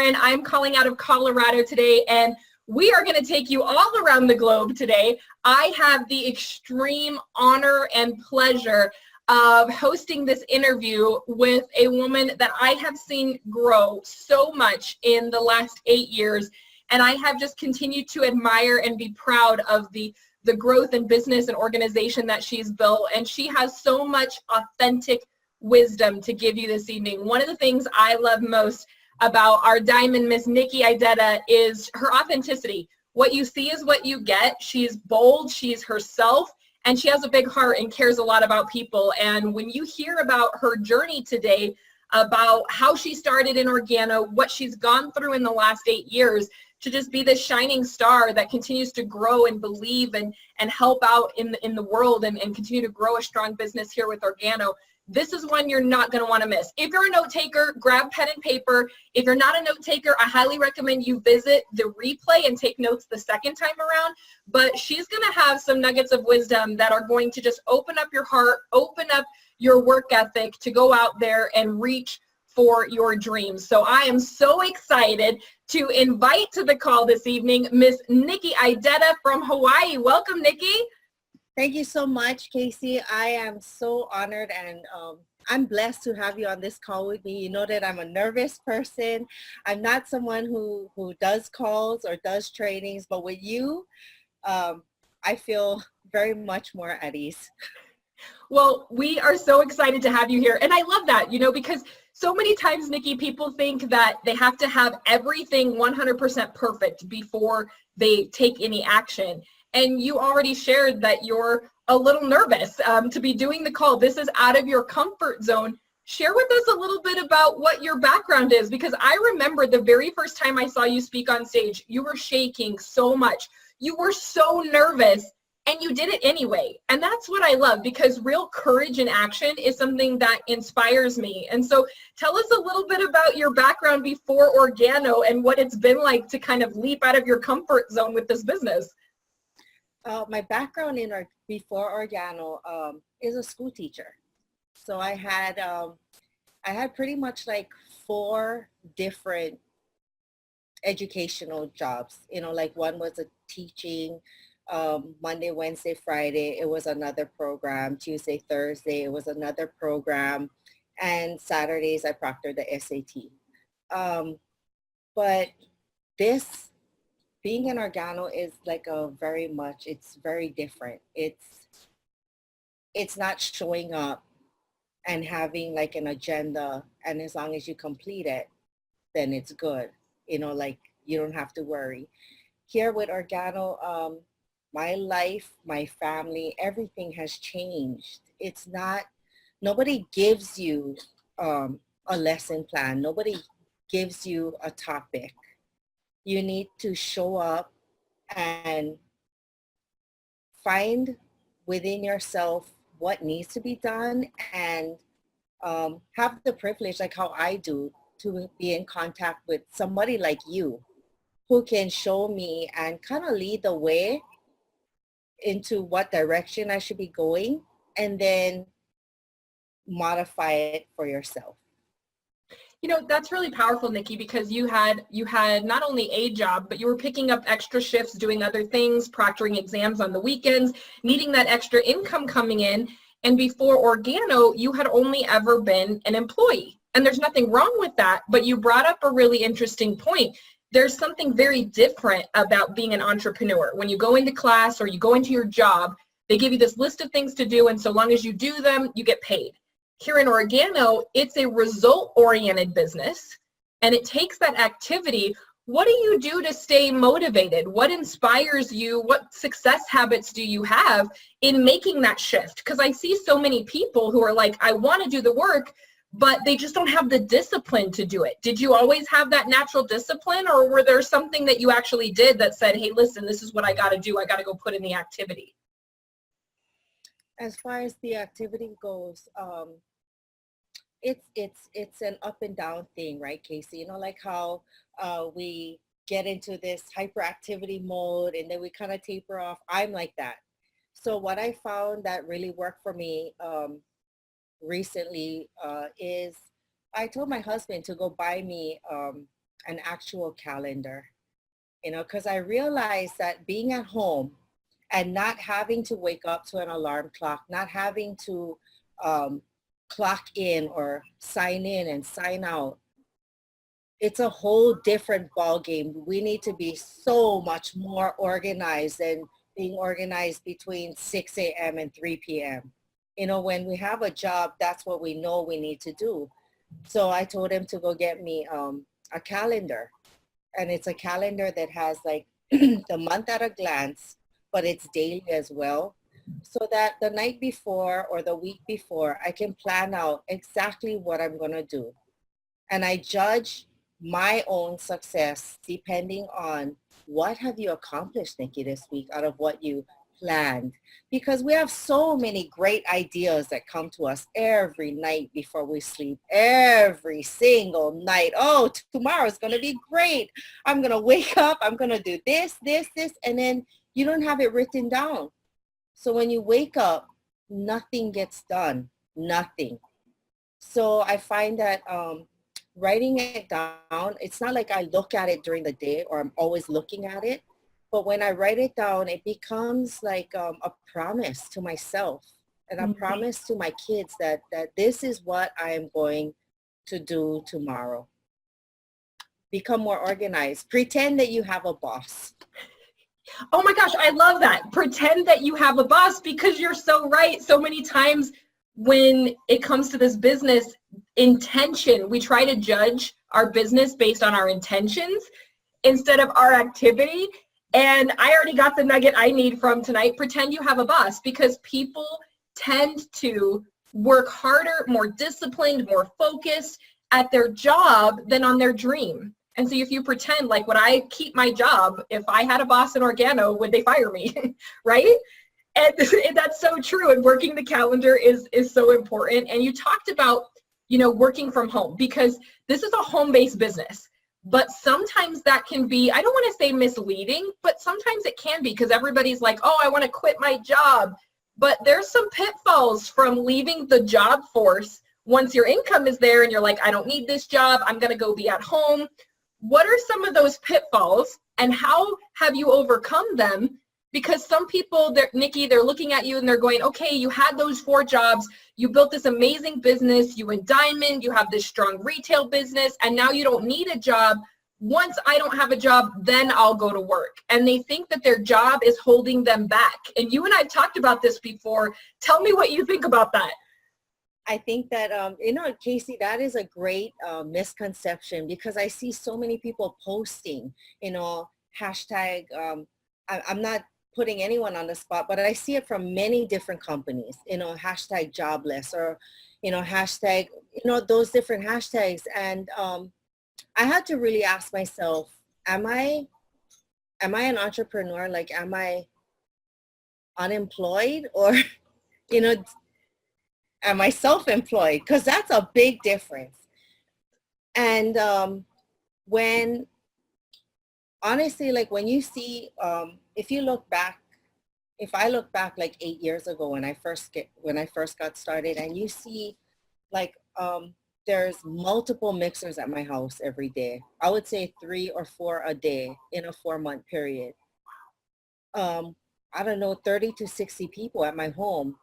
Karen. I'm calling out of Colorado today, and we are going to take you all around the globe today. I have the extreme honor and pleasure of hosting this interview with a woman that I have seen grow so much in the last 8 years, and I have just continued to admire and be proud of the growth in business and organization that she's built, and she has so much authentic wisdom to give you this evening. One of the things I love most about our diamond Miss Nikki Ideta is her authenticity. What you see is what you get. She's bold, she's herself, and she has a big heart and cares a lot about people. And when you hear about her journey today, about how she started in Organo, what she's gone through in the last 8 years, to just be this shining star that continues to grow and believe and help out in the world and continue to grow a strong business here with Organo. This is one you're not going to want to miss. If you're a note taker, grab pen and paper. If you're not a note taker, I highly recommend you visit the replay and take notes the second time around. But she's going to have some nuggets of wisdom that are going to just open up your heart, open up your work ethic to go out there and reach for your dreams. So I am so excited to invite to the call this evening Miss Nikki Ideta from Hawaii. Welcome, Nikki. Thank you so much, Casey. I am so honored, and I'm blessed to have you on this call with me. You know that I'm a nervous person. I'm not someone who does calls or does trainings, but with you, I feel very much more at ease. Well, we are so excited to have you here. And I love that, you know, because so many times, Nikki, people think that they have to have everything 100% perfect before they take any action. And you already shared that you're a little nervous to be doing the call. This is out of your comfort zone. Share with us a little bit about what your background is, because I remember the very first time I saw you speak on stage, you were shaking so much. You were so nervous, and you did it anyway. And that's what I love, because real courage in action is something that inspires me. And so tell us a little bit about your background before Organo and what it's been like to kind of leap out of your comfort zone with this business. My background before Organo is a school teacher. So I had pretty much like 4 different educational jobs. You know, like one was a teaching, Monday, Wednesday, Friday, it was another program. Tuesday, Thursday, it was another program. And Saturdays, I proctored the SAT. But being in Organo is like it's very different. It's not showing up and having like an agenda, and as long as you complete it, then it's good. You know, like you don't have to worry. Here with Organo, my life, my family, everything has changed. Nobody gives you a lesson plan. Nobody gives you a topic. You need to show up and find within yourself what needs to be done, and have the privilege, like how I do, to be in contact with somebody like you who can show me and kind of lead the way into what direction I should be going, and then modify it for yourself. You know, that's really powerful, Nikki, because you had not only a job, but you were picking up extra shifts, doing other things, proctoring exams on the weekends, needing that extra income coming in. And before Organo, you had only ever been an employee. And there's nothing wrong with that, but you brought up a really interesting point. There's something very different about being an entrepreneur. When you go into class or you go into your job, they give you this list of things to do, and so long as you do them, you get paid. Here in Organo, it's a result-oriented business, and it takes that activity. What do you do to stay motivated? What inspires you? What success habits do you have in making that shift? Because I see so many people who are like, I want to do the work, but they just don't have the discipline to do it. Did you always have that natural discipline, or were there something that you actually did that said, hey, listen, this is what I got to do. I got to go put in the activity? As far as the activity goes, it's an up and down thing, right, Casey? You know, like how we get into this hyperactivity mode and then we kind of taper off. I'm like that. So what I found that really worked for me recently is I told my husband to go buy me an actual calendar, because I realized that being at home and not having to wake up to an alarm clock, not having to um, clock in or sign in and sign out, it's a whole different ball game. We need to be so much more organized than being organized between 6 a.m. and 3 p.m. When we have a job, that's what we know we need to do. So I told him to go get me a calendar. And it's a calendar that has like the month at a glance, but it's daily as well. So that the night before or the week before, I can plan out exactly what I'm going to do. And I judge my own success depending on what have you accomplished, Nikki, this week out of what you planned. Because we have so many great ideas that come to us every night before we sleep, every single night. Oh, tomorrow is going to be great. I'm going to wake up. I'm going to do this, this, this. And then you don't have it written down. So when you wake up, nothing gets done, nothing. So I find that writing it down, it's not like I look at it during the day or I'm always looking at it. But when I write it down, it becomes like a promise to myself and a promise to my kids that this is what I am going to do tomorrow. Become more organized. Pretend that you have a boss. Oh my gosh, I love that. Pretend that you have a boss, because you're so right. So many times when it comes to this business intention, we try to judge our business based on our intentions instead of our activity. And I already got the nugget I need from tonight. Pretend you have a boss, because people tend to work harder, more disciplined, more focused at their job than on their dream. And so if you pretend like, would I keep my job if I had a boss in Organo, would they fire me? Right? And that's so true. And working the calendar is so important. And you talked about, working from home, because this is a home-based business. But sometimes that can be, I don't want to say misleading, but sometimes it can be, because everybody's like, oh, I want to quit my job. But there's some pitfalls from leaving the job force once your income is there and you're like, I don't need this job, I'm going to go be at home. What are some of those pitfalls and how have you overcome them? Because some people, Nikki, they're looking at you and they're going, okay, you had those 4 jobs, you built this amazing business, you went diamond, you have this strong retail business, and now you don't need a job. Once I don't have a job, then I'll go to work. And they think that their job is holding them back. And you and I have talked about this before. Tell me what you think about that. I think that, Casey, that is a great misconception, because I see so many people posting, hashtag, I'm not putting anyone on the spot, but I see it from many different companies, hashtag jobless or, hashtag, those different hashtags. And I had to really ask myself, am I an entrepreneur? Like, am I unemployed or, am I self-employed? Because that's a big difference. And honestly, like when you see, if I look back like 8 years ago when I first got started, and you see like there's multiple mixers at my house every day. I would say 3 or 4 a day in a 4-month period. I don't know, 30 to 60 people at my home.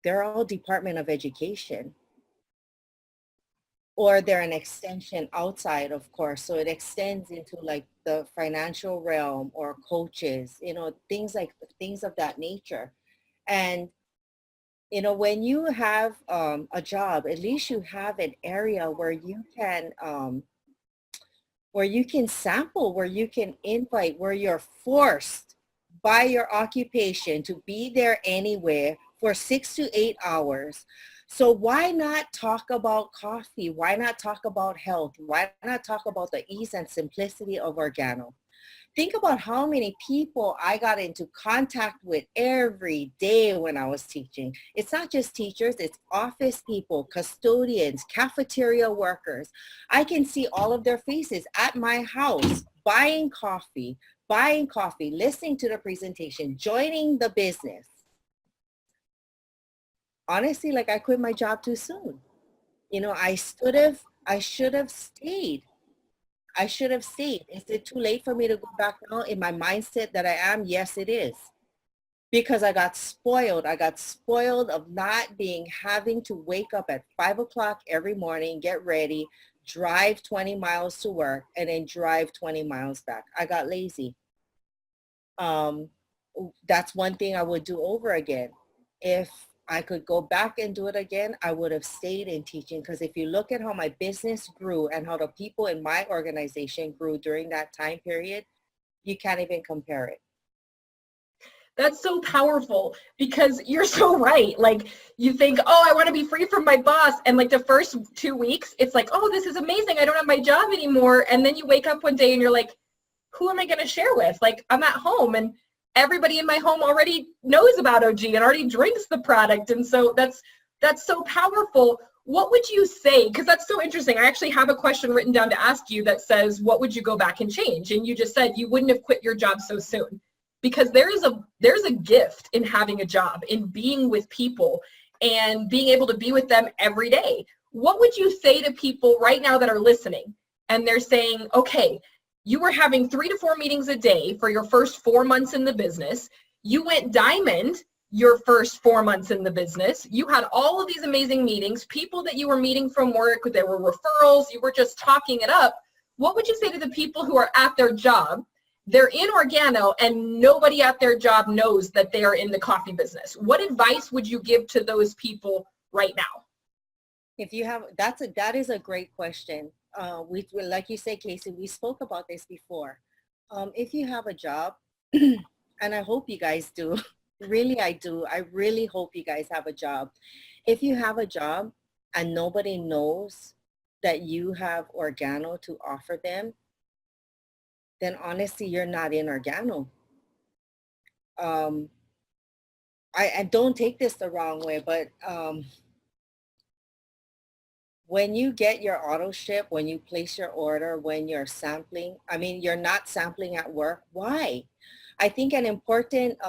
They're all Department of Education, or they're an extension outside, of course. So it extends into like the financial realm or coaches, things of that nature. And, when you have a job, at least you have an area where you can sample, where you can invite, where you're forced by your occupation to be there anywhere for 6 to 8 hours. So why not talk about coffee? Why not talk about health? Why not talk about the ease and simplicity of Organo? Think about how many people I got into contact with every day when I was teaching. It's not just teachers, it's office people, custodians, cafeteria workers. I can see all of their faces at my house, buying coffee, listening to the presentation, joining the business. Honestly, like I quit my job too soon. I should have stayed. I should have stayed. Is it too late for me to go back now in my mindset that I am? Yes, it is. Because I got spoiled. I got spoiled of not having to wake up at 5 o'clock every morning, get ready, drive 20 miles to work, and then drive 20 miles back. I got lazy. That's one thing I would do over again. If I could go back and do it again, I would have stayed in teaching, because if you look at how my business grew and how the people in my organization grew during that time period, you can't even compare it. That's so powerful, because you're so right. Like, you think, oh, I want to be free from my boss. And like the first 2 weeks, it's like, oh, this is amazing. I don't have my job anymore. And then you wake up one day and you're like, who am I going to share with? Like, I'm at home and everybody in my home already knows about OG and already drinks the product. And so that's so powerful. What would you say? Because that's so interesting. I actually have a question written down to ask you that says, what would you go back and change? And you just said you wouldn't have quit your job so soon. Because there's a gift in having a job, in being with people and being able to be with them every day. What would you say to people right now that are listening and they're saying, okay, you were having 3 to 4 meetings a day for your first 4 months in the business. You went diamond your first 4 months in the business. You had all of these amazing meetings, people that you were meeting from work, there were referrals, you were just talking it up. What would you say to the people who are at their job? They're in Organo and nobody at their job knows that they are in the coffee business. What advice would you give to those people right now? If you have, that is a great question. We, like you say, Casey, we spoke about this before. If you have a job, and I hope you guys do, really I do, I really hope you guys have a job. If you have a job and nobody knows that you have Organo to offer them, then honestly, you're not in Organo. I don't take this the wrong way, but when you get your auto ship, when you place your order, when you're sampling, I mean, you're not sampling at work. Why? I think an important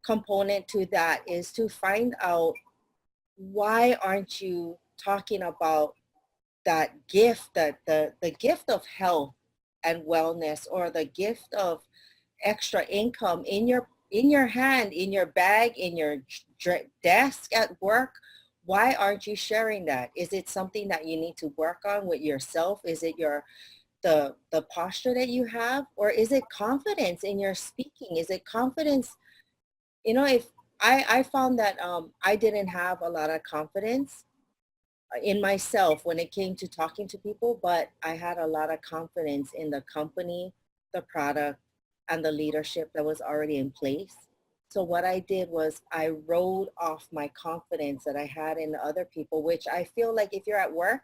component to that is to find out, why aren't you talking about that gift, the gift of health and wellness, or the gift of extra income in your hand, in your bag, in your desk at work? Why aren't you sharing that? Is it something that you need to work on with yourself? Is it the posture that you have? Or is it confidence in your speaking? Is it confidence? You know, if I found that I didn't have a lot of confidence in myself when it came to talking to people, but I had a lot of confidence in the company, the product, and the leadership that was already in place. So what I did was I rode off my confidence that I had in the other people, which I feel like if you're at work,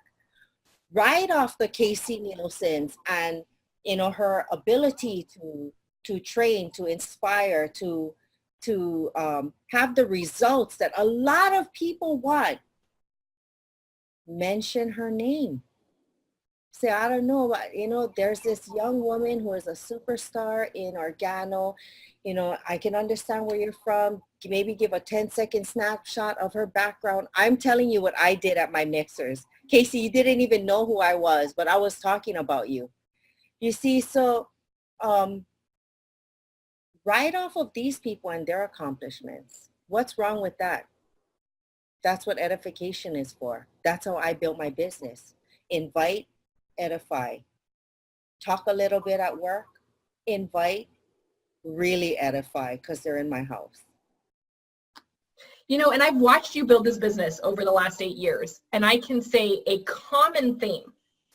ride off the Casey Nielsen's and, you know, her ability to train, to inspire, to have the results that a lot of people want. Mention her name. Say, I don't know, you know, there's this young woman who is a superstar in Organo. You know, I can understand where you're from. Maybe give a 10-second snapshot of her background. I'm telling you what I did at my mixers. Casey, you didn't even know who I was, but I was talking about you. You see, so write off of these people and their accomplishments. What's wrong with that? That's what edification is for. That's how I built my business. Invite, edify. Talk a little bit at work, invite, really edify, because they're in my house. You know, and I've watched you build this business over the last 8 years, and I can say a common theme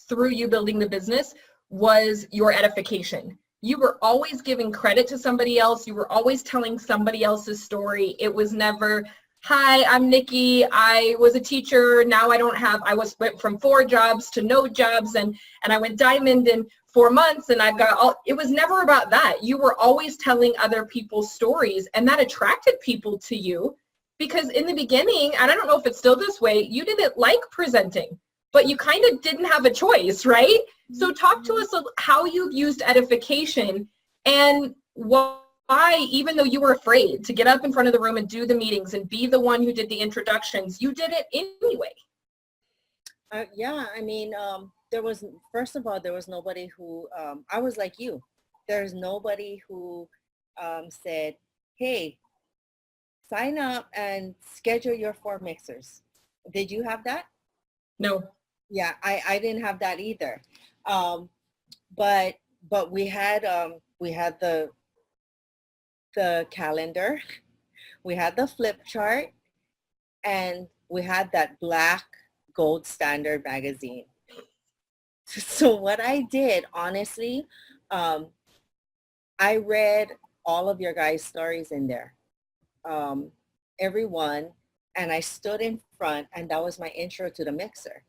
through you building the business was your edification. You were always giving credit to somebody else. You were always telling somebody else's story. It was never, hi, I'm Nikki. I was a teacher. Now went from 4 jobs to no jobs, and I went diamond in 4 months, and I've got all. It was never about that. You were always telling other people's stories, and that attracted people to you, because in the beginning, and I don't know if it's still this way, you didn't like presenting, but you kind of didn't have a choice, right? So talk to us how you've used edification and why, even though you were afraid to get up in front of the room and do the meetings and be the one who did the introductions, you did it anyway. Yeah, I mean, there was, first of all, there was nobody who, I was like you. There's nobody who said, hey, sign up and schedule your 4 mixers. Did you have that? No. Yeah, I didn't have that either. Um, but we had the calendar, we had the flip chart, and we had that black gold standard magazine. So what I did, honestly, I read all of your guys' stories in there, um, everyone, and I stood in front, and that was my intro to the mixer.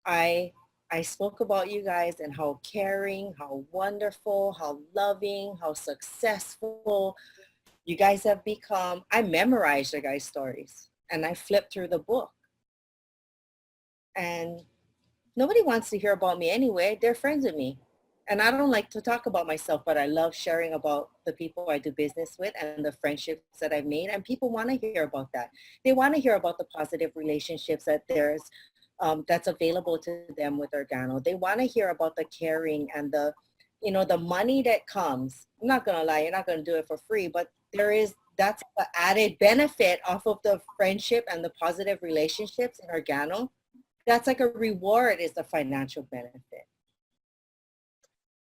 I I spoke about you guys and how caring, how wonderful, how loving, how successful you guys have become. I memorized your guys' stories and I flipped through the book. And nobody wants to hear about me anyway. They're friends with me. And I don't like to talk about myself, but I love sharing about the people I do business with and the friendships that I've made. And people want to hear about that. They want to hear about the positive relationships that there's that's available to them with Organo. They want to hear about the caring and the, you know, the money that comes. I'm not going to lie, you're not going to do it for free, but that's the added benefit off of the friendship and the positive relationships in Organo. That's like a reward, is the financial benefit.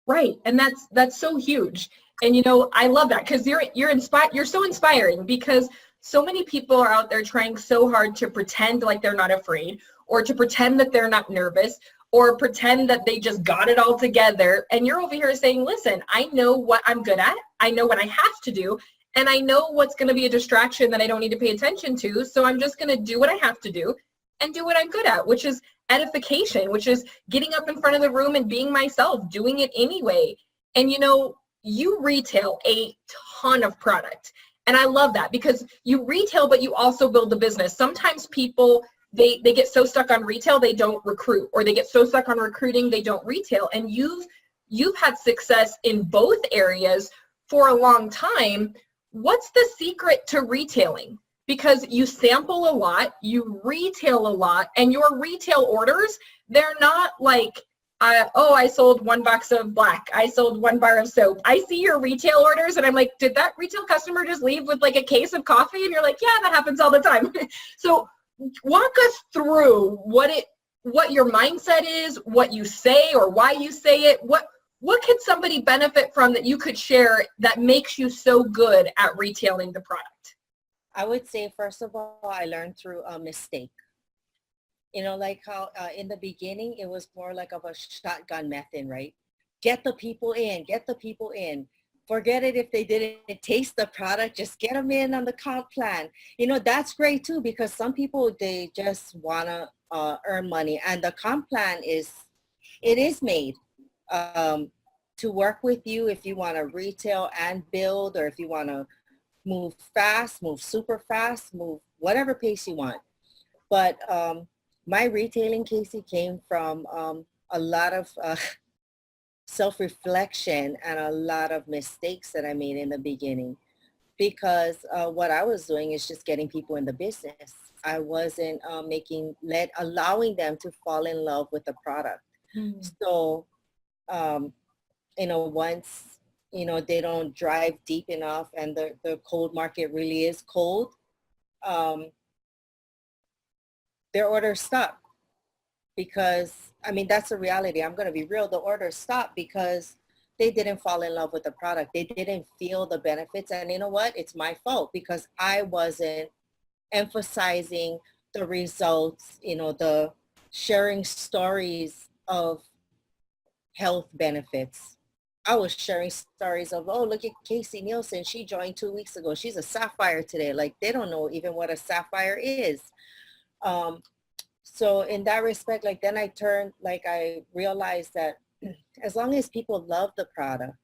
Right. And that's so huge. And, you know, I love that because you're so inspiring, because so many people are out there trying so hard to pretend like they're not afraid, or to pretend that they're not nervous, or pretend that they just got it all together. And you're over here saying, listen, I know what I'm good at. I know what I have to do. And I know what's going to be a distraction that I don't need to pay attention to. So I'm just going to do what I have to do and do what I'm good at, which is edification, which is getting up in front of the room and being myself, doing it anyway. And, you know, you retail a ton of product. And I love that, because you retail, but you also build the business. Sometimes people, they get so stuck on retail, they don't recruit, or they get so stuck on recruiting, they don't retail. And you've had success in both areas for a long time. What's the secret to retailing? Because you sample a lot, you retail a lot, and your retail orders, they're not like, I sold 1 box of black, I sold 1 bar of soap. I see your retail orders and I'm like, did that retail customer just leave with like a case of coffee? And you're like, yeah, that happens all the time. So walk us through what your mindset is, what you say or why you say it. What could somebody benefit from that you could share that makes you so good at retailing the product? I would say, first of all, I learned through a mistake. You know, like how in the beginning, it was more like of a shotgun method, right? Get the people in, get the people in. Forget it if they didn't taste the product, just get them in on the comp plan. You know, that's great too, because some people, they just want to earn money. And the comp plan is made to work with you if you want to retail and build, or if you want to move fast, move super fast, move whatever pace you want. But my retailing, Casey, came from a lot of self-reflection and a lot of mistakes that I made in the beginning, because what I was doing is just getting people in the business. I wasn't allowing them to fall in love with the product. So, you know, once, you know, they don't drive deep enough and the cold market really is cold, their orders stop. Because, I mean, that's the reality. I'm going to be real. The orders stop because they didn't fall in love with the product. They didn't feel the benefits. And you know what? It's my fault, because I wasn't emphasizing the results, you know, the sharing stories of health benefits. I was sharing stories of, oh, look at Casey Nielsen. She joined 2 weeks ago. She's a sapphire today. Like, they don't know even what a sapphire is. So in that respect, like, then I realized that as long as people love the product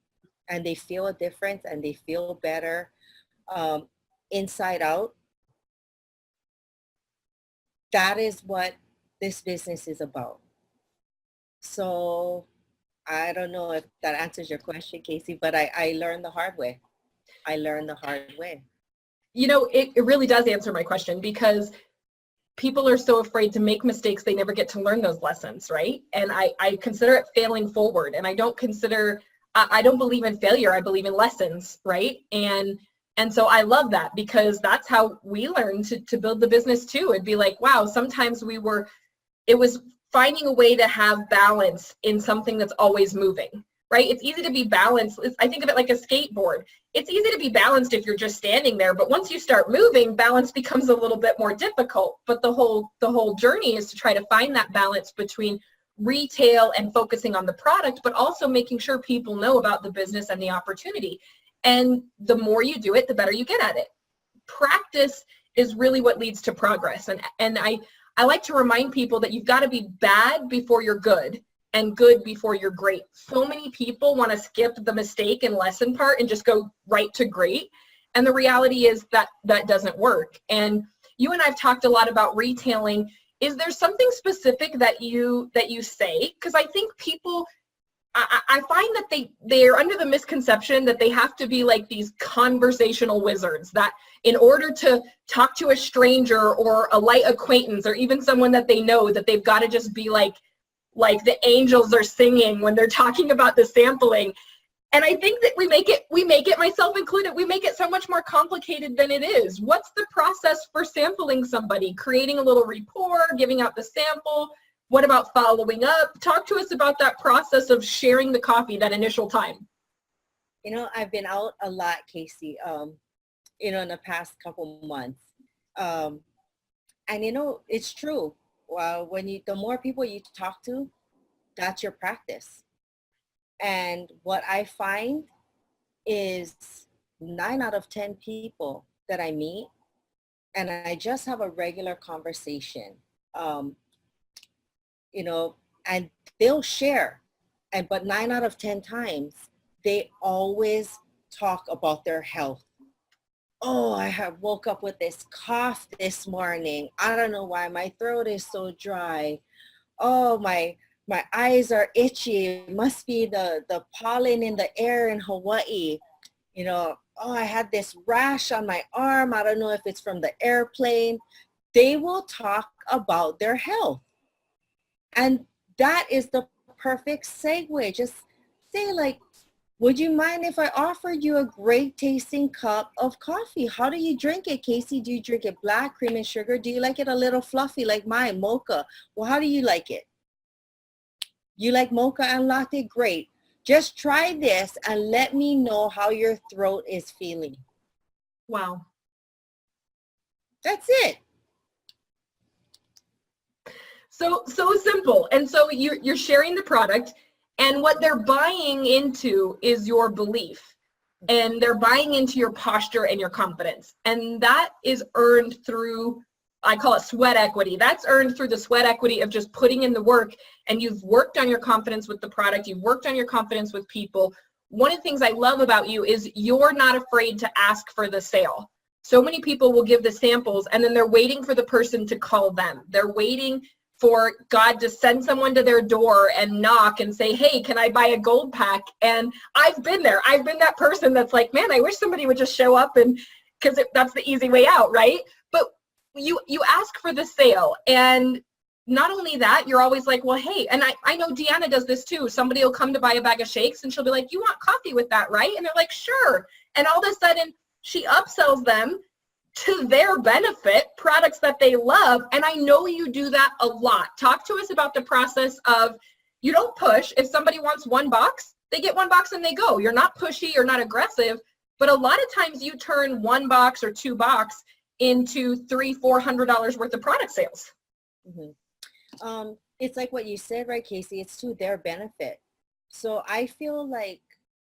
and they feel a difference and they feel better inside out, that is what this business is about. So I don't know if that answers your question, Casey, but I learned the hard way. I learned the hard way. You know, it really does answer my question, because people are so afraid to make mistakes, they never get to learn those lessons, right? And I consider it failing forward. And I don't believe in failure. I believe in lessons, right? And so I love that, because that's how we learn to build the business too. It'd be like, wow, sometimes it was finding a way to have balance in something that's always moving, right? It's easy to be balanced. I think of it like a skateboard. It's easy to be balanced if you're just standing there, but once you start moving, balance becomes a little bit more difficult. But the whole journey is to try to find that balance between retail and focusing on the product, but also making sure people know about the business and the opportunity. And the more you do it, the better you get at it. Practice is really what leads to progress. And I like to remind people that you've got to be bad before you're good, and good before you're great. So many people want to skip the mistake and lesson part and just go right to great. And the reality is that that doesn't work. And you and I've talked a lot about retailing. Is there something specific that you say? Because I think people, I find that they are under the misconception that they have to be like these conversational wizards, that in order to talk to a stranger or a light acquaintance or even someone that they know, that they've got to just be like the angels are singing when they're talking about the sampling. And I think that we make it, myself included, we make it so much more complicated than it is. What's the process for sampling somebody? Creating a little rapport, giving out the sample. What about following up? Talk to us about that process of sharing the coffee, that initial time. I've been out a lot, Casey, in the past couple months. And it's true. Well, the more people you talk to, that's your practice. And what I find is 9 out of 10 people that I meet, and I just have a regular conversation, and they'll share, but 9 out of 10 times, they always talk about their health. Oh, I have woke up with this cough this morning. I don't know why. My throat is so dry. Oh, my eyes are itchy. It must be the pollen in the air in Hawaii. Oh, I had this rash on my arm. I don't know if it's from the airplane. They will talk about their health. And that is the perfect segue. Just say like, would you mind if I offered you a great tasting cup of coffee? How do you drink it, Casey? Do you drink it black, cream and sugar? Do you like it a little fluffy like mine, mocha? Well, how do you like it? You like mocha and latte? Great. Just try this and let me know how your throat is feeling. Wow. That's it. So simple. And so you're sharing the product, and what they're buying into is your belief, and they're buying into your posture and your confidence. And that is earned through, I call it sweat equity. That's earned through the sweat equity of just putting in the work, and you've worked on your confidence with the product. You've worked on your confidence with people. One of the things I love about you is you're not afraid to ask for the sale. So many people will give the samples and then they're waiting for the person to call them. They're waiting for God to send someone to their door and knock and say, hey, can I buy a gold pack? And I've been there. I've been that person that's like, man, I wish somebody would just show up, and because that's the easy way out, right? But you ask for the sale. And not only that, you're always like, well, hey, and I know Deanna does this too. Somebody will come to buy a bag of shakes and she'll be like, you want coffee with that, right? And they're like, sure. And all of a sudden she upsells them to their benefit, products that they love. And I know you do that a lot. Talk to us about the process of, you don't push. If somebody wants one box, they get one box and they go. You're not pushy, you're not aggressive, but a lot of times you turn one box or two box into $300-400 worth of product sales. Mm-hmm. It's like what you said, right, Casey? It's to their benefit. So I feel like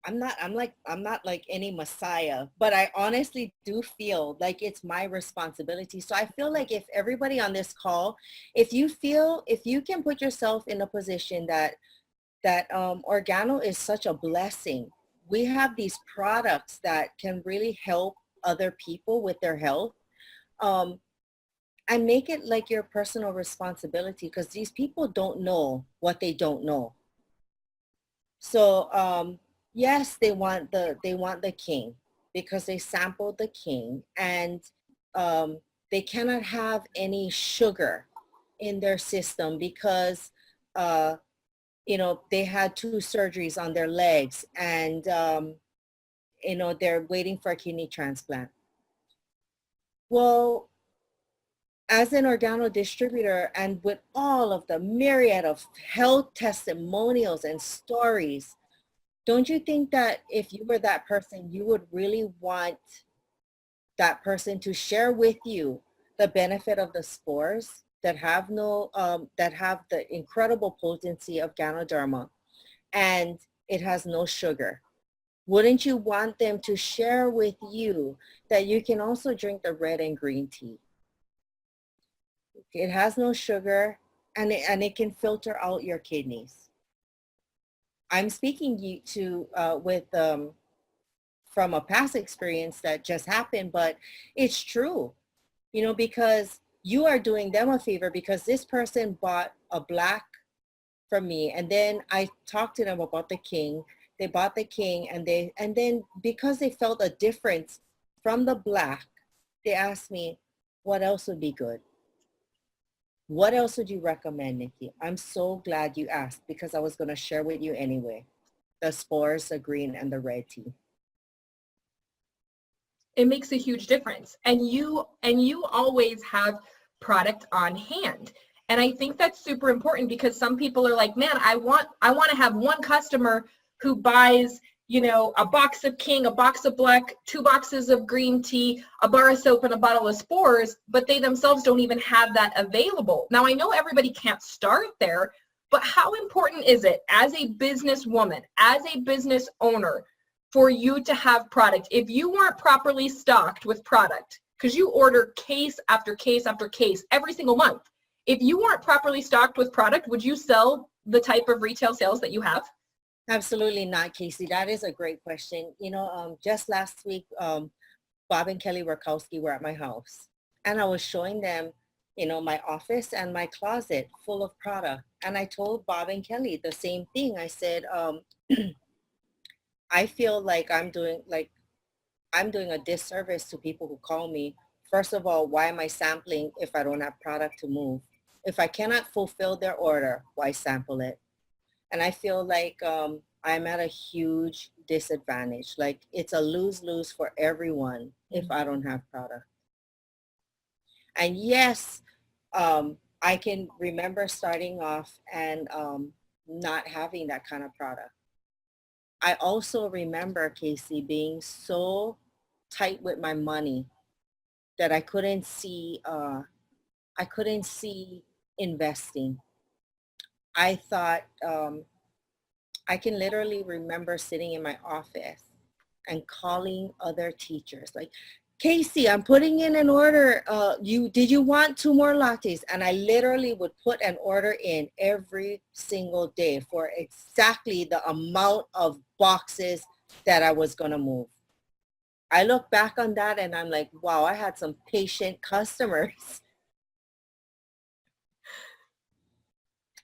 I'm not like any messiah, but I honestly do feel like it's my responsibility. So I feel like if everybody on this call, if you can put yourself in a position that Organo is such a blessing. We have these products that can really help other people with their health. And make it like your personal responsibility, because these people don't know what they don't know. So yes, they want the king because they sampled the king, and they cannot have any sugar in their system because, they had 2 surgeries on their legs and, they're waiting for a kidney transplant. Well, as an organo distributor and with all of the myriad of health testimonials and stories, don't you think that if you were that person, you would really want that person to share with you the benefit of the spores that have that have the incredible potency of Ganoderma, and it has no sugar? Wouldn't you want them to share with you that you can also drink the red and green tea? It has no sugar, and it can filter out your kidneys. I'm speaking from a past experience that just happened, but it's true, because you are doing them a favor, because this person bought a black from me, and then I talked to them about the king. They bought the king, and then because they felt a difference from the black, they asked me, what else would be good? What else would you recommend, Nikki? I'm so glad you asked, because I was going to share with you anyway. The spores, the green, and the red tea. It makes a huge difference. And you always have product on hand. And I think that's super important, because some people are like, man, I want to have one customer who buys, a box of king, a box of black, 2 boxes of green tea, a bar of soap, and a bottle of spores, but they themselves don't even have that available. Now, I know everybody can't start there, but how important is it as a businesswoman, as a business owner, for you to have product? If you weren't properly stocked with product, because you order case after case after case every single month, if you weren't properly stocked with product, would you sell the type of retail sales that you have? Absolutely not, Casey. That is a great question. Just last week, Bob and Kelly Rakowski were at my house, and I was showing them, my office and my closet full of product. And I told Bob and Kelly the same thing. I said, I feel like I'm doing a disservice to people who call me. First of all, why am I sampling if I don't have product to move? If I cannot fulfill their order, why sample it? And I feel like I'm at a huge disadvantage. Like, it's a lose-lose for everyone if I don't have product. And yes, I can remember starting off and not having that kind of product. I also remember, Casey, being so tight with my money that I couldn't see investing. I thought, I can literally remember sitting in my office and calling other teachers like, Casey, I'm putting in an order. Did you want 2 more lattes? And I literally would put an order in every single day for exactly the amount of boxes that I was going to move. I look back on that and I'm like, wow, I had some patient customers.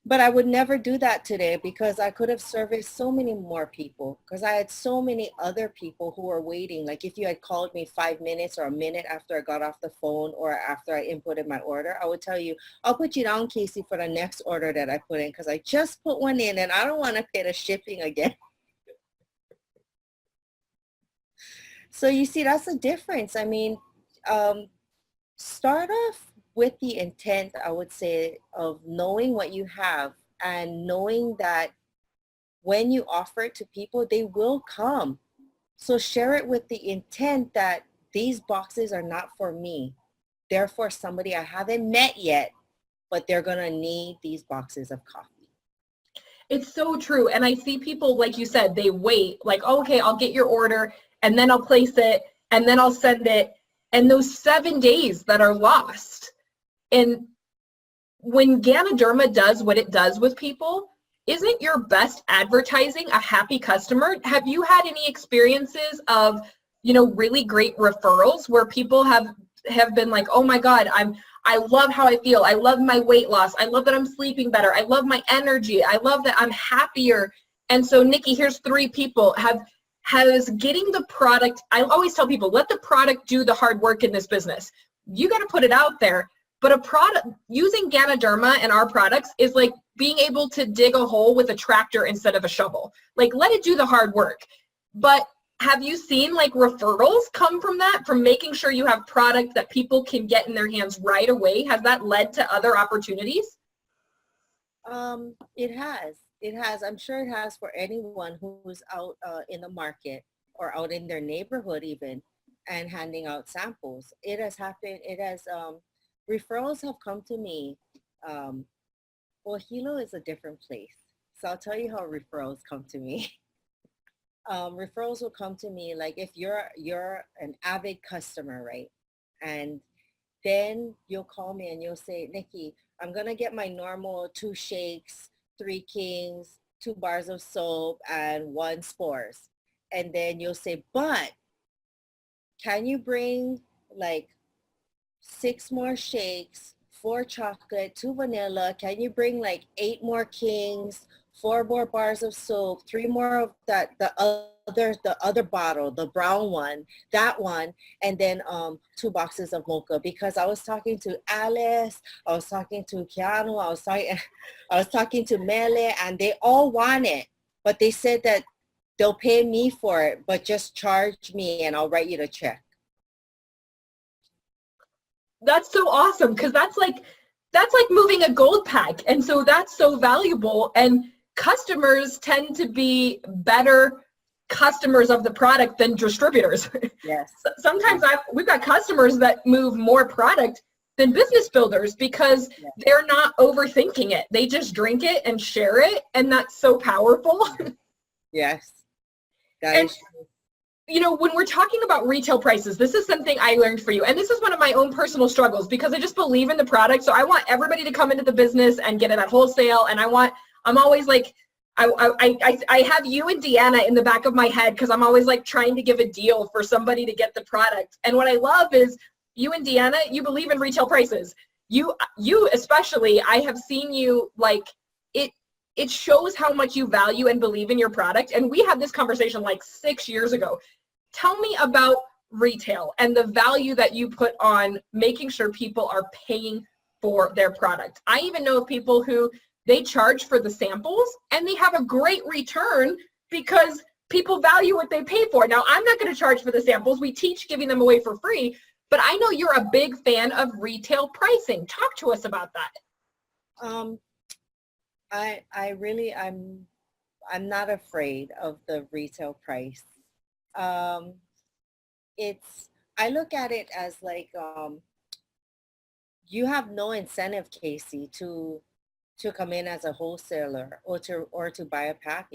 But I would never do that today, because I could have serviced so many more people, because I had so many other people who were waiting. Like, if you had called me 5 minutes or a minute after I got off the phone or after I inputted my order, I would tell you, I'll put you down, Casey, for the next order that I put in, because I just put one in and I don't want to pay the shipping again. So you see, that's the difference. I mean, start off with the intent, I would say, of knowing what you have and knowing that when you offer it to people, they will come. So share it with the intent that these boxes are not for me. They're for somebody I haven't met yet, but they're going to need these boxes of coffee. It's so true. And I see people, like you said, they wait, like, oh, okay, I'll get your order and then I'll place it and then I'll send it. And those 7 days that are lost. And when Ganoderma does what it does with people, isn't your best advertising a happy customer? Have you had any experiences of, really great referrals where people have been like, oh my God, I love how I feel. I love my weight loss. I love that I'm sleeping better. I love my energy. I love that I'm happier. And so, Nikki, here's 3 people has getting the product. I always tell people, let the product do the hard work in this business. you got to put it out there. But a product using Ganoderma and our products is like being able to dig a hole with a tractor instead of a shovel. Like, let it do the hard work. But have you seen like referrals come from that, from making sure you have product that people can get in their hands right away? Has that led to other opportunities? It has. It has. I'm sure it has for anyone who's out in the market or out in their neighborhood even and handing out samples. It has happened. It has, referrals have come to me. Um, well, Hilo is a different place. So I'll tell you how referrals come to me. Referrals will come to me like if you're an avid customer, right? And then you'll call me and you'll say, Nikki, I'm gonna get my normal 2 shakes, 3 kings, 2 bars of soap, and 1 spores. And then you'll say, but can you bring like 6 more shakes, 4 chocolate, 2 vanilla? Can you bring like 8 more kings, 4 more bars of soap, 3 more of that, the other bottle, the brown one, that one, and then 2 boxes of mocha? Because I was talking to Alice, I was talking to Keanu, I was talking to Mele, and they all want it, but they said that they'll pay me for it, but just charge me and I'll write you the check. That's so awesome, because that's like moving a gold pack. And so that's so valuable. And customers tend to be better customers of the product than distributors. Yes. Sometimes we've got customers that move more product than business builders because they're not overthinking it. They just drink it and share it. And that's so powerful. Yes. And you know, when we're talking about retail prices, this is something I learned for you. And this is one of my own personal struggles because I just believe in the product. So I want everybody to come into the business and get it at wholesale. And I'm always like, I have you and Deanna in the back of my head because I'm always like trying to give a deal for somebody to get the product. And what I love is you and Deanna, you believe in retail prices. You especially, I have seen you like, it shows how much you value and believe in your product. And we had this conversation like 6 years ago. Tell me about retail and the value that you put on making sure people are paying for their product. I even know of people who they charge for the samples and they have a great return because people value what they pay for. Now, I'm not going to charge for the samples. We teach giving them away for free, but I know you're a big fan of retail pricing. Talk to us about that. I'm not afraid of the retail price. I look at it as like, you have no incentive, Casey, to come in as a wholesaler or to buy a pack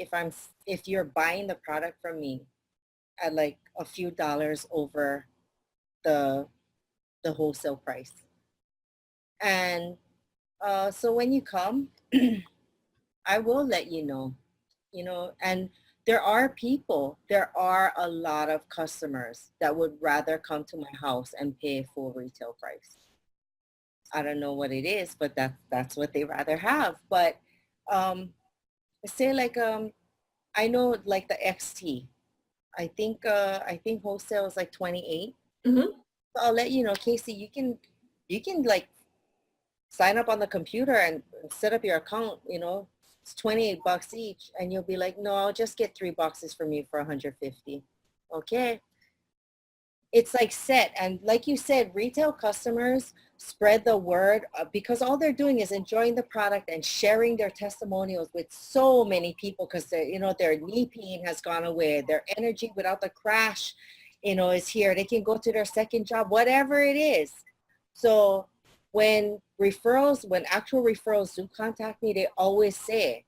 if you're buying the product from me at like a few dollars over the wholesale price. And so when you come, I will let you know, and there are a lot of customers that would rather come to my house and pay full retail price. I don't know what it is, but that's what they rather have. But say like, I know like the XT, I think wholesale is like 28. Mm-hmm. So I'll let you know, Casey, you can like sign up on the computer and set up your account, it's $28 each, and you'll be like, no, I'll just get 3 boxes from you for $150. Okay. It's like set. And like you said, retail customers spread the word because all they're doing is enjoying the product and sharing their testimonials with so many people because their knee pain has gone away. Their energy without the crash, is here. They can go to their second job, whatever it is. So when actual referrals do contact me, they always say,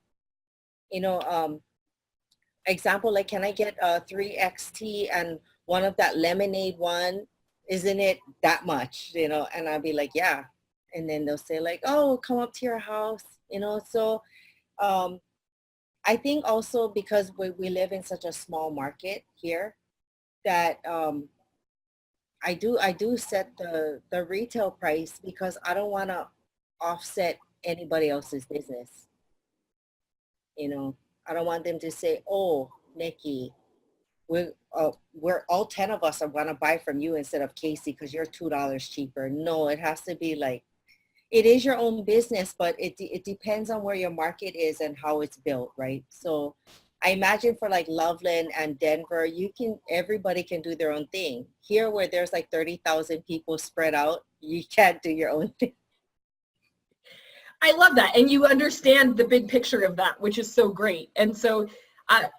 example, like, can I get 3XT and one of that lemonade one? Isn't it that much? And I'll be like, yeah. And then they'll say like, oh, come up to your house, So I think also because we live in such a small market here that I do set the retail price because I don't want to offset anybody else's business. I don't want them to say, oh, Nikki, we're all 10 of us are going to buy from you instead of Casey because you're $2 cheaper. No, it has to be like, it is your own business, but it depends on where your market is and how it's built, right? So I imagine for like Loveland and Denver, everybody can do their own thing. Here where there's like 30,000 people spread out, you can't do your own thing. I love that. And you understand the big picture of that, which is so great. And so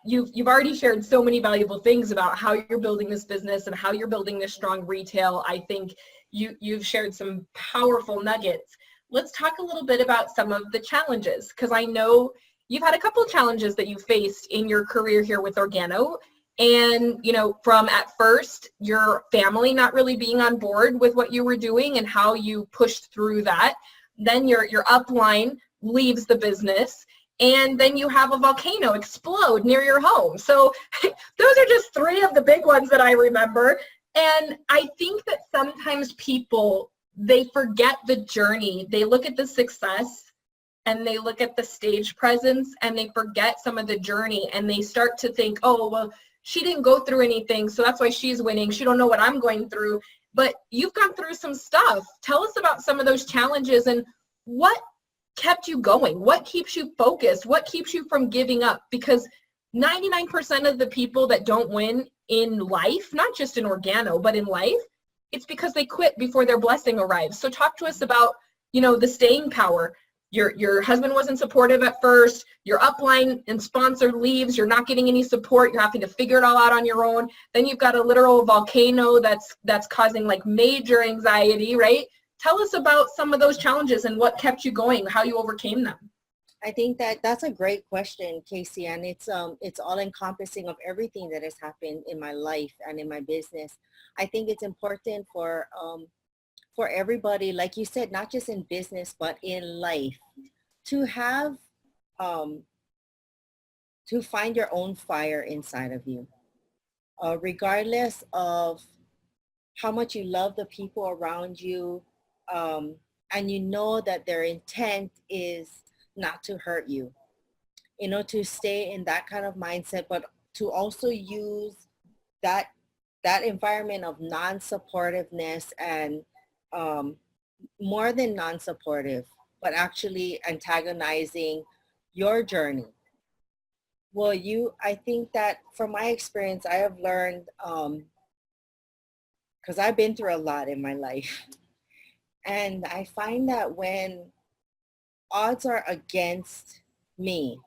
you've already shared so many valuable things about how you're building this business and how you're building this strong retail. I think you've shared some powerful nuggets. Let's talk a little bit about some of the challenges, because I know you've had a couple of challenges that you faced in your career here with Organo. And, you know, from at first your family not really being on board with what you were doing and how you pushed through that. Then your upline leaves the business, and then you have a volcano explode near your home. So those are just three of the big ones that I remember. And I think that sometimes people, they forget the journey. They look at the success and they look at the stage presence and they forget some of the journey, and they start to think, oh, well, she didn't go through anything, so that's why she's winning. She don't know what I'm going through. But you've gone through some stuff. Tell us about some of those challenges and what kept you going. What keeps you focused? What keeps you from giving up? Because 99% of the people that don't win in life, not just in Organo, but in life, it's because they quit before their blessing arrives. So talk to us about, you know, the staying power. Your husband wasn't supportive at first. Your upline and sponsor leaves. You're not getting any support. You're having to figure it all out on your own. Then you've got a literal volcano that's causing like major anxiety, right? Tell us about some of those challenges and what kept you going, how you overcame them. I think that's a great question, Casey, and it's all encompassing of everything that has happened in my life and in my business. I think it's important for everybody, like you said, not just in business, but in life, to have, to find your own fire inside of you, regardless of how much you love the people around you, and you know that their intent is not to hurt you, you know, to stay in that kind of mindset, but to also use that environment of non-supportiveness and more than non-supportive, but actually antagonizing your journey. Well, I think that from my experience, I have learned, because I've been through a lot in my life, and I find that when odds are against me,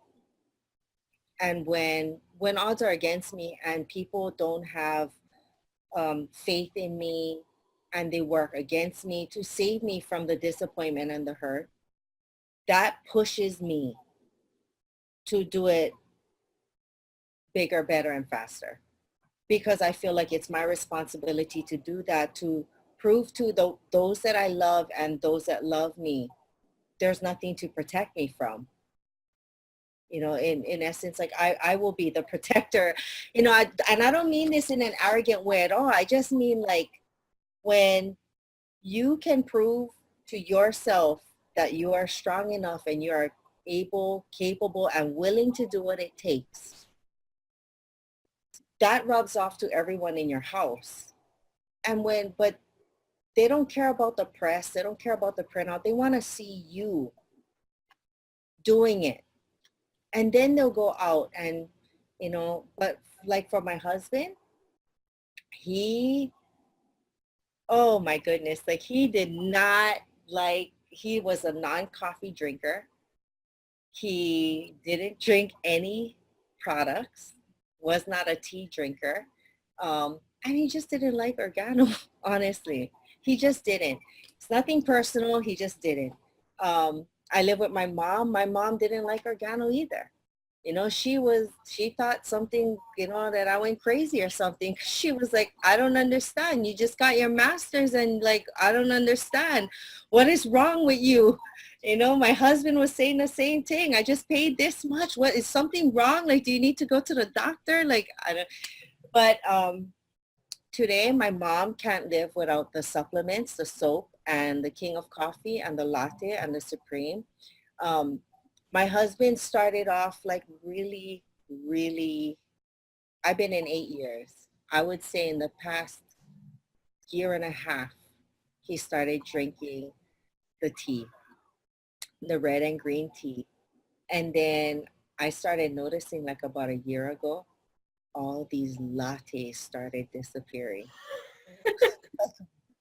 and when odds are against me and people don't have faith in me, and they work against me to save me from the disappointment and the hurt, that pushes me to do it bigger, better, and faster. Because I feel like it's my responsibility to do that, to prove to those that I love and those that love me, there's nothing to protect me from. You know, in essence, like I will be the protector, you know, and I don't mean this in an arrogant way at all. I just mean like, when you can prove to yourself that you are strong enough and you are able, capable, and willing to do what it takes, that rubs off to everyone in your house. But they don't care about the press. They don't care about the printout. They want to see you doing it. And then they'll go out and, you know, but like for my husband, oh my goodness, like he did not he was a non-coffee drinker. He didn't drink any products, was not a tea drinker. And he just didn't like Organo, honestly. He just didn't. It's nothing personal, he just didn't. I live with my mom. My mom didn't like Organo either. You know, she thought something, you know, that I went crazy or something. She was like, I don't understand. You just got your master's and like, I don't understand. What is wrong with you? You know, my husband was saying the same thing. I just paid this much. What, is something wrong? Like, do you need to go to the doctor? Like, I don't, but today my mom can't live without the supplements, the soap and the King of Coffee and the latte and the Supreme. My husband started off like really, really I've been in 8 years. I would say in the past year and a half, he started drinking the tea, the red and green tea. And then I started noticing like about a year ago, all these lattes started disappearing.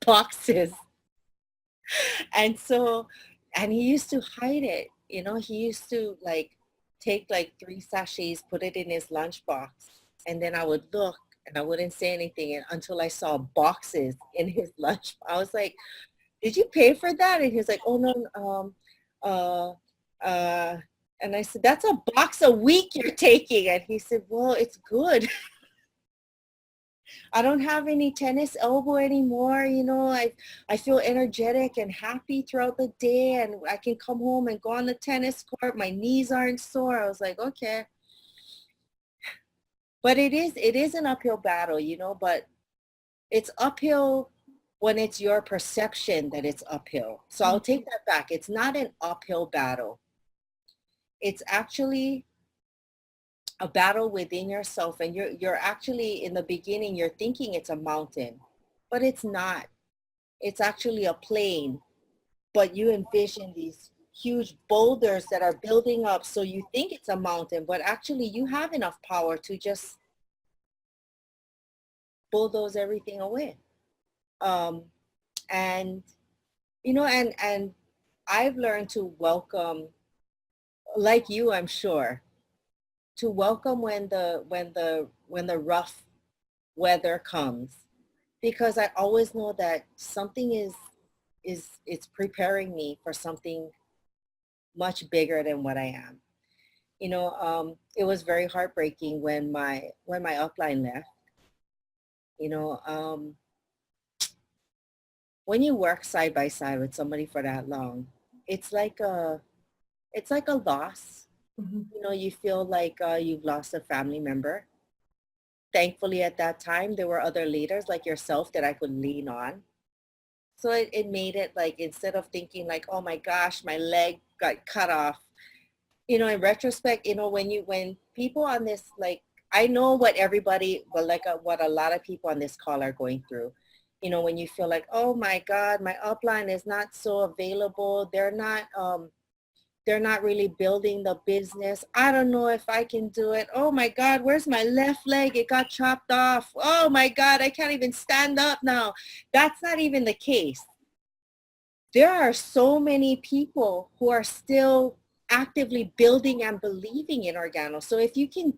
Boxes. And so, and he used to hide it. He used to like take like 3 sachets, put it in his lunchbox. And then I would look and I wouldn't say anything until I saw boxes in his lunch. I was like, did you pay for that? And he was like, oh no, and I said, that's a box a week you're taking. And he said, well, it's good. I don't have any tennis elbow anymore. I feel energetic and happy throughout the day, and I can come home and go on the tennis court. My knees aren't sore. I was like, okay. But it is an uphill battle, but it's uphill when it's your perception that it's uphill. So I'll take that back. It's not an uphill battle. It's actually a battle within yourself, and you're actually, in the beginning, you're thinking it's a mountain, but it's not. It's actually a plain, but you envision these huge boulders that are building up, so you think it's a mountain, but actually you have enough power to just bulldoze everything away. And I've learned to welcome, like you, I'm sure, to welcome when the rough weather comes, because I always know that something is it's preparing me for something much bigger than what I am. It was very heartbreaking when my upline left. When you work side by side with somebody for that long, it's like a loss. Mm-hmm. You feel like you've lost a family member. Thankfully, at that time, there were other leaders like yourself that I could lean on. So it made it like, instead of thinking like, oh my gosh, my leg got cut off, in retrospect, when people on this, like, I know what everybody, well, like what a lot of people on this call are going through. When you feel like, oh my God, my upline is not so available. They're not really building the business. I don't know if I can do it. Oh my God, where's my left leg? It got chopped off. Oh my God, I can't even stand up now. That's not even the case. There are so many people who are still actively building and believing in Organo. So if you can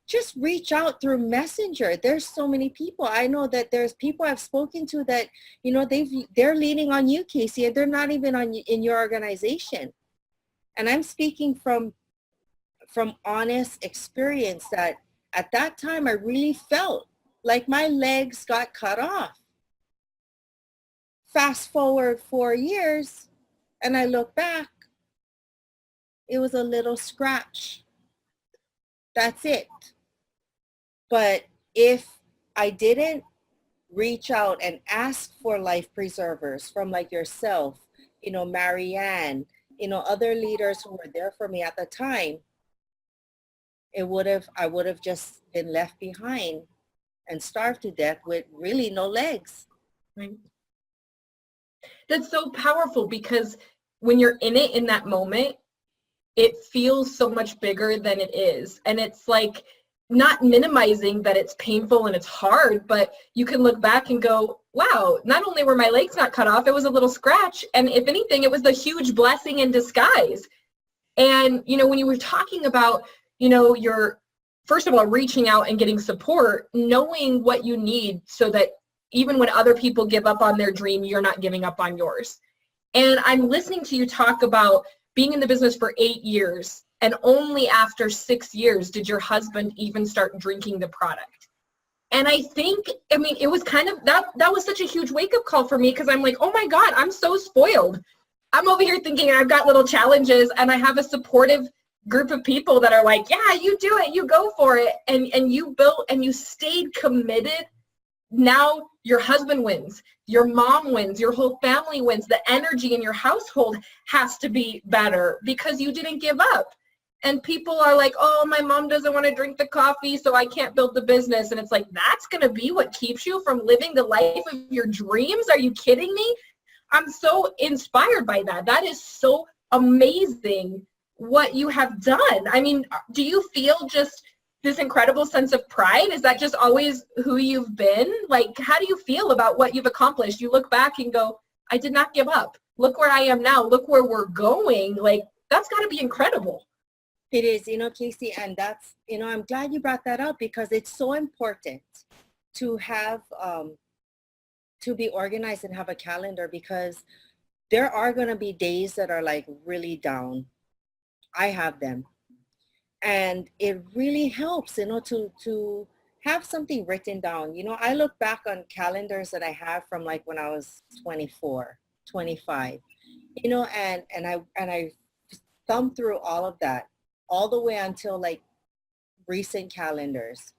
just reach out through Messenger, there's so many people. I know that there's people I've spoken to that, they're leaning on you, Casey, and they're not even in your organization. And I'm speaking from honest experience, that at that time I really felt like my legs got cut off. Fast forward 4 years and I look back, it was a little scratch. That's it. But if I didn't reach out and ask for life preservers from like yourself, Marianne, other leaders who were there for me at the time, I would have just been left behind and starved to death with really no legs. Right. That's so powerful, because when you're in it in that moment, it feels so much bigger than it is. And it's like, not minimizing that it's painful and it's hard, but you can look back and go, wow, not only were my legs not cut off, it was a little scratch. And if anything, it was the huge blessing in disguise. And, when you were talking about, your, first of all, reaching out and getting support, knowing what you need so that even when other people give up on their dream, you're not giving up on yours. And I'm listening to you talk about being in the business for 8 years, and only after 6 years did your husband even start drinking the product. And I think, it was kind of, that was such a huge wake-up call for me, because I'm like, oh my God, I'm so spoiled. I'm over here thinking I've got little challenges, and I have a supportive group of people that are like, yeah, you do it, you go for it. And you built and you stayed committed. Now your husband wins, your mom wins, your whole family wins. The energy in your household has to be better because you didn't give up. And people are like, oh, my mom doesn't want to drink the coffee, so I can't build the business. And it's like, that's going to be what keeps you from living the life of your dreams? Are you kidding me? I'm so inspired by that. That is so amazing what you have done. I mean, do you feel just this incredible sense of pride? Is that just always who you've been? Like, how do you feel about what you've accomplished? You look back and go, I did not give up. Look where I am now. Look where we're going. Like, that's got to be incredible. It is, Casey, and that's, I'm glad you brought that up because it's so important to have, to be organized and have a calendar, because there are going to be days that are like really down. I have them. And it really helps, to have something written down. I look back on calendars that I have from like when I was 24, 25, and I thumbed through all of that all the way until like recent calendars.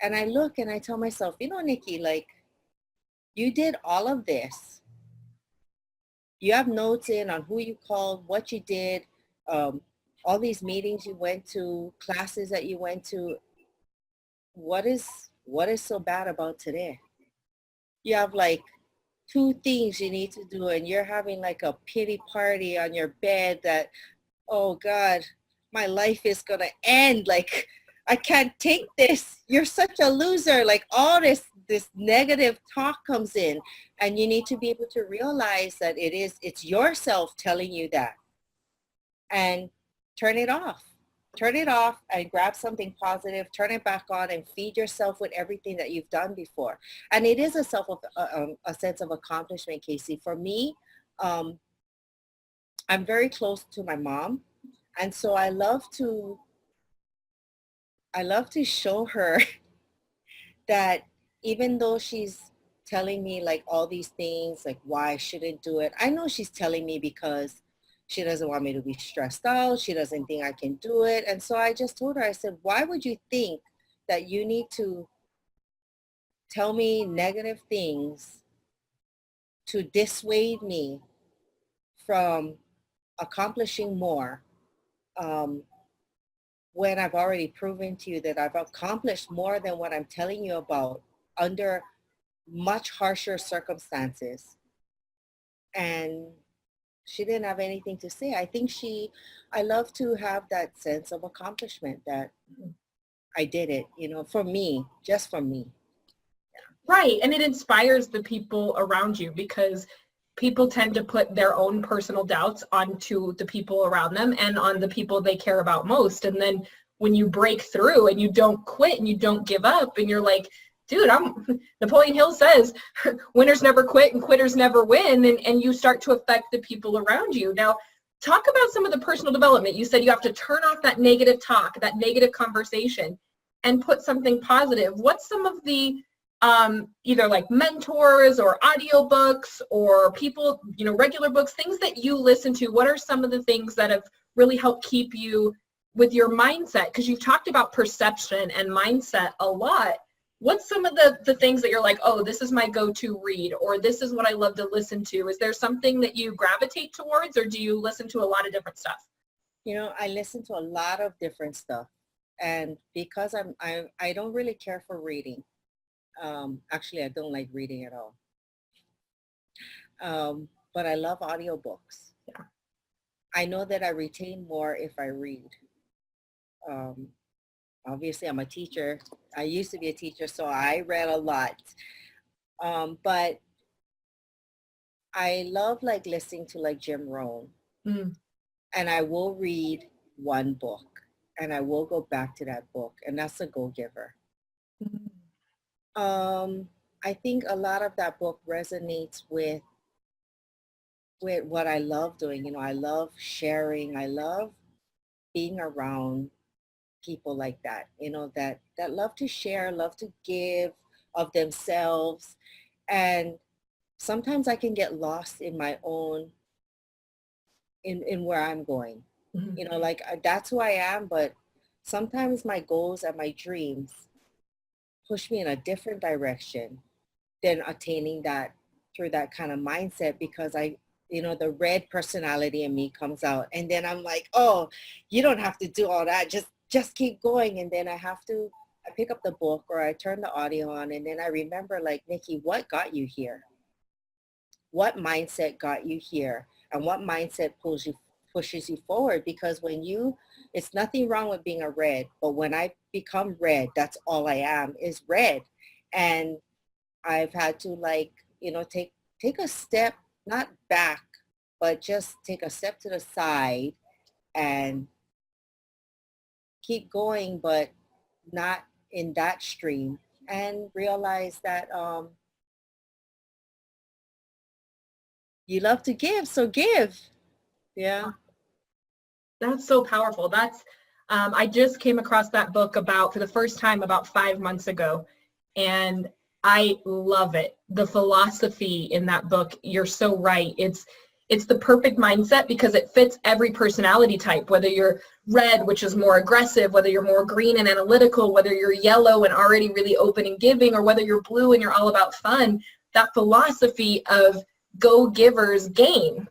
And I look and I tell myself, Nikki, like, you did all of this. You have notes in on who you called, what you did, all these meetings you went to, classes that you went to. What is so bad about today? You have like 2 things you need to do and you're having like a pity party on your bed that, oh God, my life is gonna end. Like, I can't take this. You're such a loser. Like, all this negative talk comes in, and you need to be able to realize that it's yourself telling you that, and turn it off and grab something positive, turn it back on, and feed yourself with everything that you've done before. And it is a sense of accomplishment, Casey. For me, I'm very close to my mom. And so I love to show her that even though she's telling me like all these things, like why I shouldn't do it, I know she's telling me because she doesn't want me to be stressed out. She doesn't think I can do it. And so I just told her, I said, why would you think that you need to tell me negative things to dissuade me from accomplishing more, when I've already proven to you that I've accomplished more than what I'm telling you about under much harsher circumstances? And she didn't have anything to say. I love to have that sense of accomplishment that I did it, for me, just for me. Right. And it inspires the people around you, because people tend to put their own personal doubts onto the people around them and on the people they care about most. And then when you break through and you don't quit and you don't give up and you're like, dude, Napoleon Hill says, winners never quit and quitters never win. And you start to affect the people around you. Now, talk about some of the personal development. You said you have to turn off that negative talk, that negative conversation, and put something positive. What's some of the either like mentors or audiobooks or people, regular books, things that you listen to? What are some of the things that have really helped keep you with your mindset? Because you've talked about perception and mindset a lot. What's some of the things that you're like, oh, this is my go-to read, or this is what I love to listen to? Is there something that you gravitate towards, or do you listen to a lot of different stuff? I listen to a lot of different stuff. And because I don't really care for reading. Actually, I don't like reading at all. But I love audiobooks. Yeah. I know that I retain more if I read. Obviously, I'm a teacher. I used to be a teacher, so I read a lot. But I love like listening to like Jim Rohn. Mm. And I will read one book and I will go back to that book, and that's A Go-Giver. I think a lot of that book resonates with what I love doing. I love sharing. I love being around people like that, that love to share, love to give of themselves. And sometimes I can get lost in my own, in where I'm going. Mm-hmm. Like that's who I am, but sometimes my goals and my dreams push me in a different direction than attaining that through that kind of mindset, because the red personality in me comes out. And then I'm like, oh, you don't have to do all that. Just keep going. And then I pick up the book or I turn the audio on, and then I remember, like, Nikki, what got you here? What mindset got you here? And what mindset pushes you forward? Because it's nothing wrong with being a red, but when I become red, that's all I am, is red. And I've had to, like, take a step, not back, but just take a step to the side and keep going, but not in that stream, and realize that you love to give, so give. Yeah. That's so powerful. I just came across that book for the first time about 5 months ago, and I love it. The philosophy in that book, you're so right. It's the perfect mindset because it fits every personality type, whether you're red, which is more aggressive, whether you're more green and analytical, whether you're yellow and already really open and giving, or whether you're blue and you're all about fun. That philosophy of go givers gain.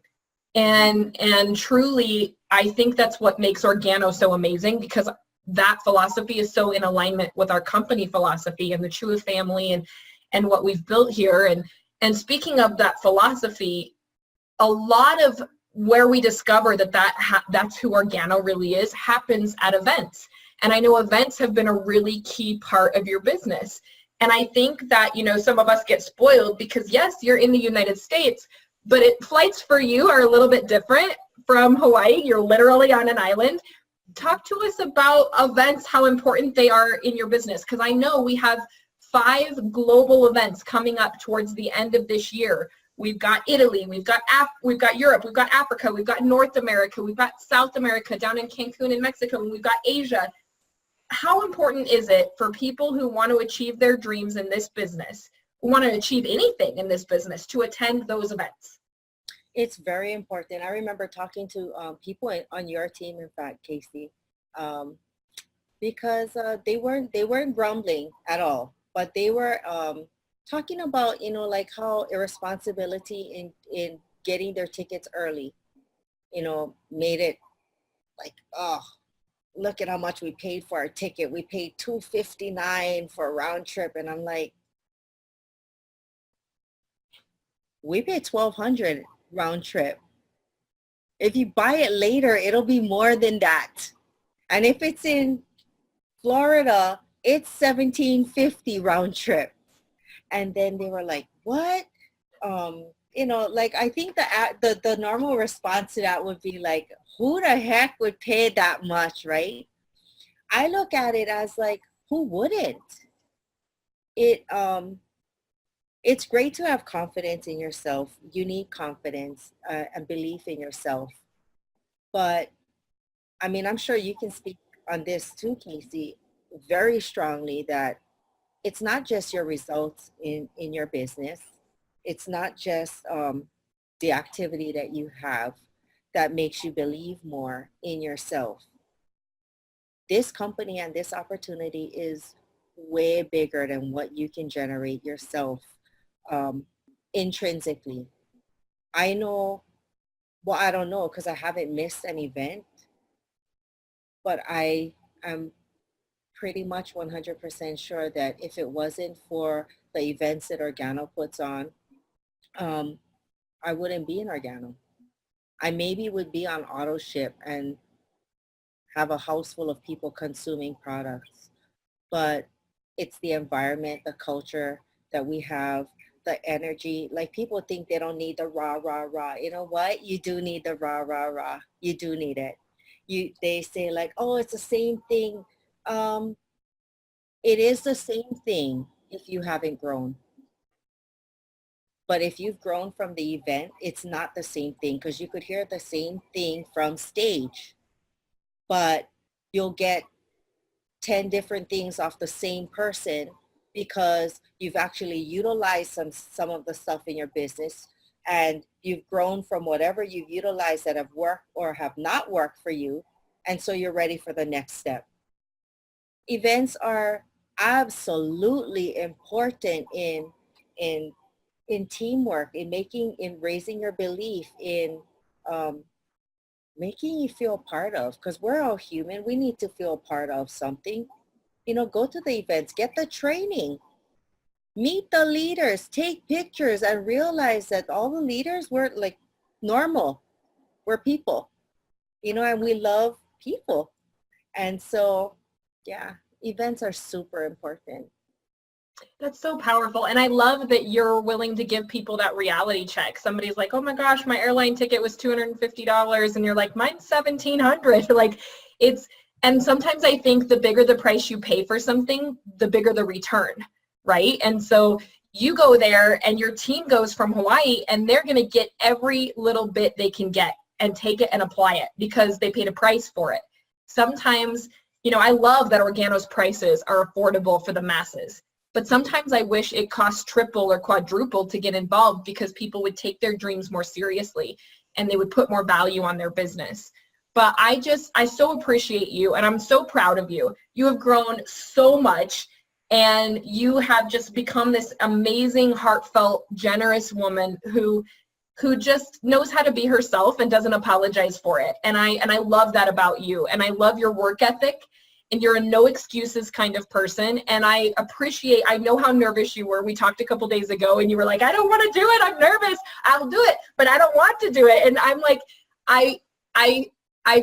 And truly, I think that's what makes Organo so amazing, because that philosophy is so in alignment with our company philosophy and the Chua family and what we've built here. And speaking of that philosophy, a lot of where we discover that's who Organo really is happens at events. And I know events have been a really key part of your business. And I think that, some of us get spoiled because, yes, you're in the United States, but flights for you are a little bit different from Hawaii. You're literally on an island. Talk to us about events, how important they are in your business, because I know we have 5 global events coming up towards the end of this year. We've got Italy, we've got Europe, we've got Africa, we've got North America, we've got South America down in Cancun in Mexico, and we've got Asia. How important is it for people who want to achieve their dreams in this business, who want to achieve anything in this business, to attend those events? It's very important. I remember talking to people on your team, in fact, Casey, because they weren't grumbling at all, but they were talking about, like how irresponsibility in getting their tickets early, made it like, oh, look at how much we paid for our ticket. We paid $259 for a round trip. And I'm like, we paid $1,200 round trip. If you buy it later, it'll be more than that. And if it's in Florida, it's $1,750 round trip. And then they were like, what? Like, I think the normal response to that would be like, who the heck would pay that much, right? I look at it as like, who wouldn't? It's great to have confidence in yourself. You need confidence and belief in yourself. But I mean, I'm sure you can speak on this too, Casey, very strongly, that it's not just your results in your business. It's not just the activity that you have that makes you believe more in yourself. This company and this opportunity is way bigger than what you can generate yourself intrinsically. I know, well, I don't know because I haven't missed an event, but I am pretty much 100% sure that if it wasn't for the events that Organo puts on, I wouldn't be in Organo. I maybe would be on auto ship and have a house full of people consuming products, but it's the environment, the culture that we have, the energy. Like, people think they don't need the rah, rah, rah. You know what? You do need the rah, rah, rah. You do need it. They say like, oh, it's the same thing. It is the same thing if you haven't grown. But if you've grown from the event, it's not the same thing, because you could hear the same thing from stage, but you'll get 10 different things off the same person because you've actually utilized some of the stuff in your business, and you've grown from whatever you've utilized that have worked or have not worked for you. And so you're ready for the next step. Events are absolutely important in in teamwork, in raising your belief, in making you feel part of, because we're all human. We need to feel part of something. Go to the events, get the training, meet the leaders, take pictures, and realize that all the leaders were like normal. We're people, and we love people. And so, yeah, events are super important. That's so powerful. And I love that you're willing to give people that reality check. Somebody's like, oh my gosh, my airline ticket was $250. And you're like, mine's $1,700. Like and sometimes I think the bigger the price you pay for something, the bigger the return, right? And so you go there and your team goes from Hawaii and they're going to get every little bit they can get and take it and apply it because they paid a price for it. Sometimes, I love that Organo's prices are affordable for the masses. But sometimes I wish it cost triple or quadruple to get involved because people would take their dreams more seriously and they would put more value on their business. But I so appreciate you and I'm so proud of you. You have grown so much and you have just become this amazing, heartfelt, generous woman who just knows how to be herself and doesn't apologize for it. And I love that about you. And I love your work ethic. And you're a no excuses kind of person. And I know how nervous you were. We talked a couple days ago and you were like, I don't want to do it. I'm nervous. I'll do it, but I don't want to do it. And I'm like, I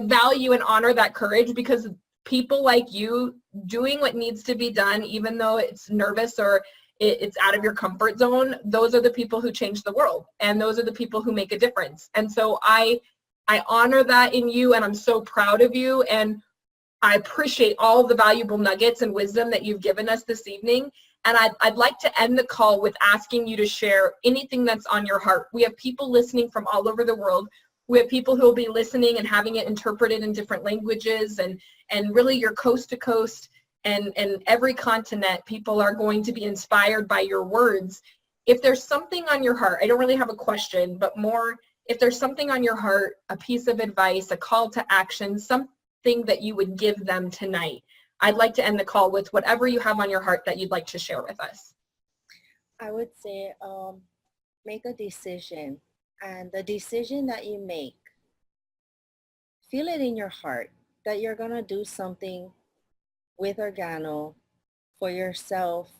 value and honor that courage because people like you doing what needs to be done, even though it's nervous or it's out of your comfort zone, those are the people who change the world. And those are the people who make a difference. And so I honor that in you and I'm so proud of you. And I appreciate all the valuable nuggets and wisdom that you've given us this evening. And I'd like to end the call with asking you to share anything that's on your heart. We have people listening from all over the world. We have people who will be listening and having it interpreted in different languages and really you're coast to coast and every continent. People are going to be inspired by your words. If there's something on your heart, I don't really have a question, but more if there's something on your heart, a piece of advice, a call to action, something that you would give them tonight. I'd like to end the call with whatever you have on your heart that you'd like to share with us. I would say make a decision, and the decision that you make, feel it in your heart that you're going to do something with Organo for yourself,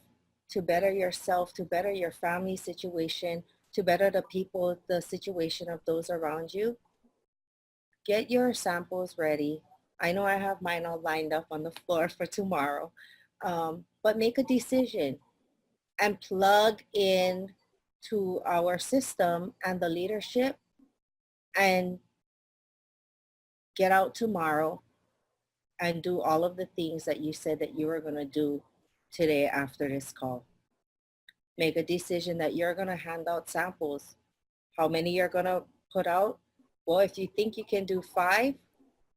to better your family situation, to better the situation of those around you. Get your samples ready. I know I have mine all lined up on the floor for tomorrow, but make a decision and plug in to our system and the leadership and get out tomorrow and do all of the things that you said that you were going to do today after this call. Make a decision that you're going to hand out samples. How many you're going to put out? Well, if you think you can do 5,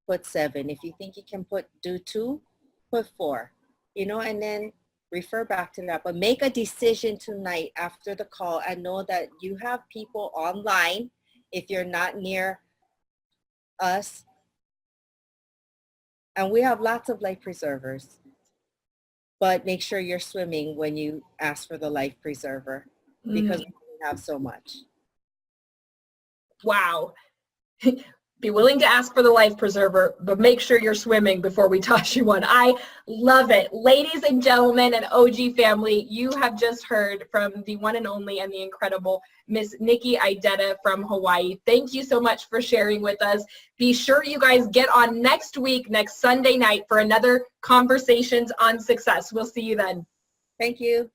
put 7. If you think you can do 2, put 4, and then refer back to that. But make a decision tonight after the call and know that you have people online if you're not near us. And we have lots of life preservers. But make sure you're swimming when you ask for the life preserver because we have so much. Wow. Be willing to ask for the life preserver, but make sure you're swimming before we toss you one. I love it. Ladies and gentlemen and OG family, you have just heard from the one and only and the incredible Miss Nikki Ideta from Hawaii. Thank you so much for sharing with us. Be sure you guys get on next Sunday night for another Conversations on Success. We'll see you then. Thank you.